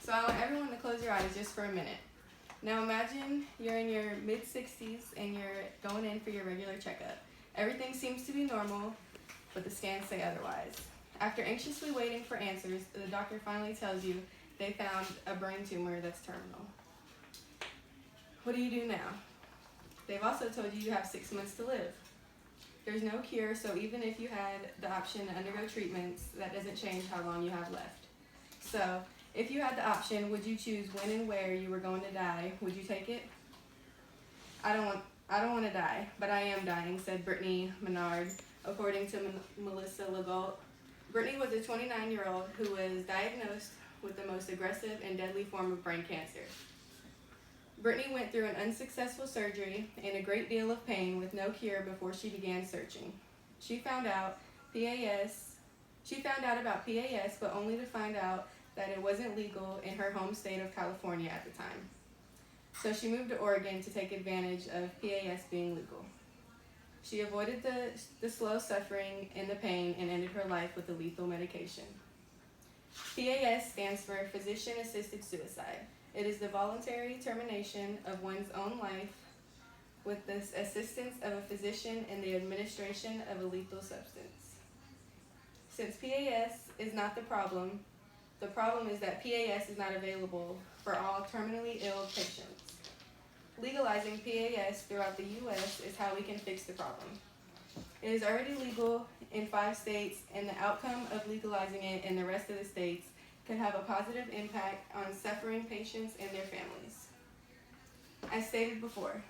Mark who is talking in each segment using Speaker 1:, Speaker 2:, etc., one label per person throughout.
Speaker 1: So I want everyone to close your eyes just for a minute. Now imagine you're in your mid-60s and you're going in for your regular checkup. Everything seems to be normal, but the scans say otherwise. After anxiously waiting for answers, the doctor finally tells you they found a brain tumor that's terminal. What do you do now? They've also told you you have 6 months to live. There's no cure, so even if you had the option to undergo treatments, that doesn't change how long you have left. So, if you had the option, would you choose when and where you were going to die? Would you take it? I don't want to die, but I am dying, said Brittany Menard, according to Melissa Legault. Brittany was a 29-year-old who was diagnosed with the most aggressive and deadly form of brain cancer. Brittany went through an unsuccessful surgery and a great deal of pain with no cure before she began searching. She found out about PAS, but only to find out that it wasn't legal in her home state of California at the time. So she moved to Oregon to take advantage of PAS being legal. She avoided the slow suffering and the pain and ended her life with a lethal medication. PAS stands for Physician-Assisted Suicide. It is the voluntary termination of one's own life with the assistance of a physician in the administration of a lethal substance. Since PAS is not the problem is that PAS is not available for all terminally ill patients. Legalizing PAS throughout the U.S. is how we can fix the problem. It is already legal in 5 states, and the outcome of legalizing it in the rest of the states could have a positive impact on suffering patients and their families. As stated before,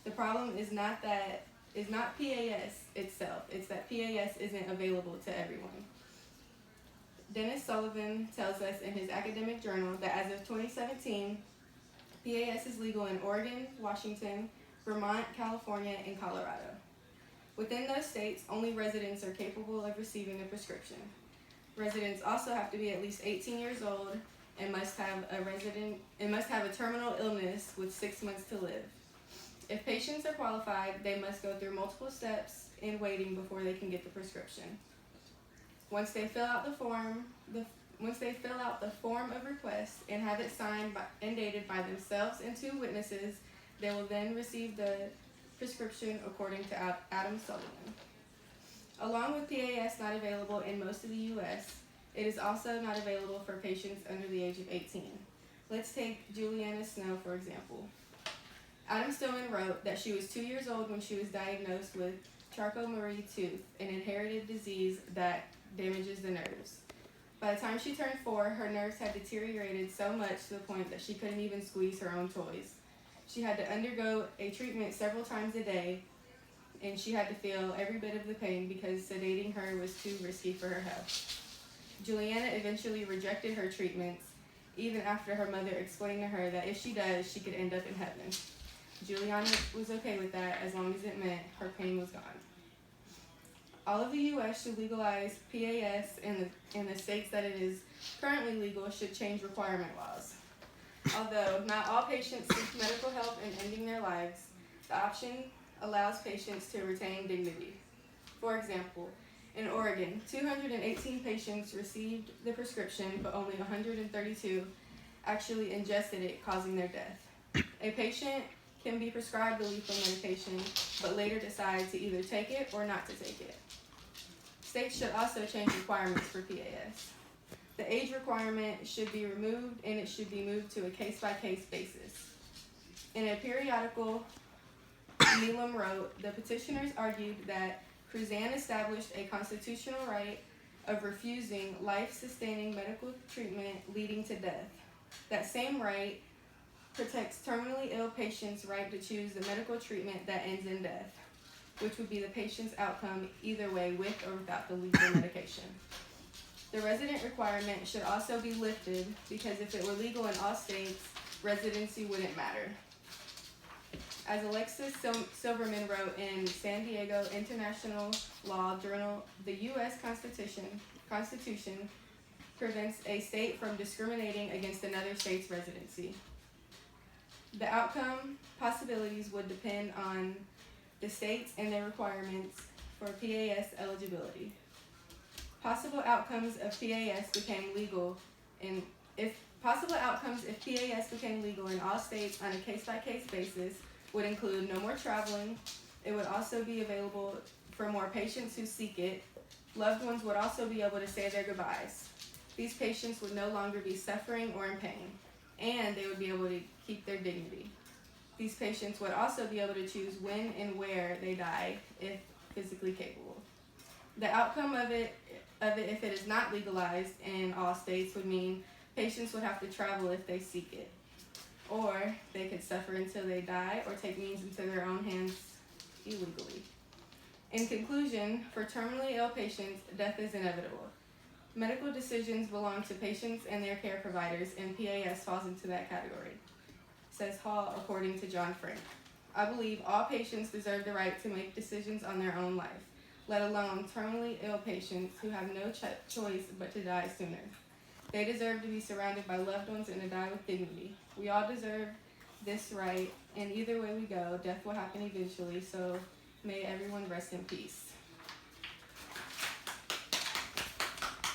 Speaker 1: the problem is not PAS itself, it's that PAS isn't available to everyone. Dennis Sullivan tells us in his academic journal that as of 2017, PAS is legal in Oregon, Washington, Vermont, California, and Colorado. Within those states, only residents are capable of receiving a prescription. Residents also have to be at least 18 years old and must have a terminal illness with 6 months to live. If patients are qualified, they must go through multiple steps in waiting before they can get the prescription. Once they fill out the form of request and have it signed and dated by themselves and 2 witnesses, they will then receive the prescription according to Adam Sullivan. Along with PAS not available in most of the U.S., it is also not available for patients under the age of 18. Let's take Juliana Snow, for example. Adam Stillman wrote that she was 2 years old when she was diagnosed with Charcot-Marie tooth, an inherited disease that damages the nerves. By the time she turned 4, her nerves had deteriorated so much to the point that she couldn't even squeeze her own toys. She had to undergo a treatment several times a day, and she had to feel every bit of the pain because sedating her was too risky for her health. Juliana eventually rejected her treatments, even after her mother explained to her that if she does, she could end up in heaven. Juliana was okay with that as long as it meant her pain was gone. All of the U.S. should legalize PAS, and the states that it is currently legal should change requirement laws. Although not all patients seek medical help in ending their lives, the option allows patients to retain dignity. For example, in Oregon, 218 patients received the prescription, but only 132 actually ingested it, causing their death. A patient can be prescribed the lethal medication, but later decide to either take it or not to take it. States should also change requirements for PAS. The age requirement should be removed, and it should be moved to a case-by-case basis. In a periodical, Neelam wrote, the petitioners argued that Cruzan established a constitutional right of refusing life-sustaining medical treatment leading to death. That same right protects terminally ill patients' right to choose the medical treatment that ends in death, which would be the patient's outcome either way, with or without the lethal medication. The resident requirement should also be lifted because if it were legal in all states, residency wouldn't matter. As Alexis Silverman wrote in San Diego International Law Journal, the U.S. Constitution prevents a state from discriminating against another state's residency. The outcome possibilities would depend on the states and their requirements for PAS eligibility. Possible outcomes of PAS became legal in If possible outcomes if PAS became legal in all states on a case-by-case basis would include no more traveling. It would also be available for more patients who seek it. Loved ones would also be able to say their goodbyes. These patients would no longer be suffering or in pain, and they would be able to keep their dignity. These patients would also be able to choose when and where they die if physically capable. The outcome of it if it is not legalized in all states would mean patients would have to travel if they seek it, or they could suffer until they die or take means into their own hands illegally. In conclusion, for terminally ill patients, death is inevitable. Medical decisions belong to patients and their care providers, and PAS falls into that category, says Hall, according to John Frank. I believe all patients deserve the right to make decisions on their own life, let alone terminally ill patients who have no choice but to die sooner. They deserve to be surrounded by loved ones and to die with dignity. We all deserve this right, and either way we go, death will happen eventually, so may everyone rest in peace.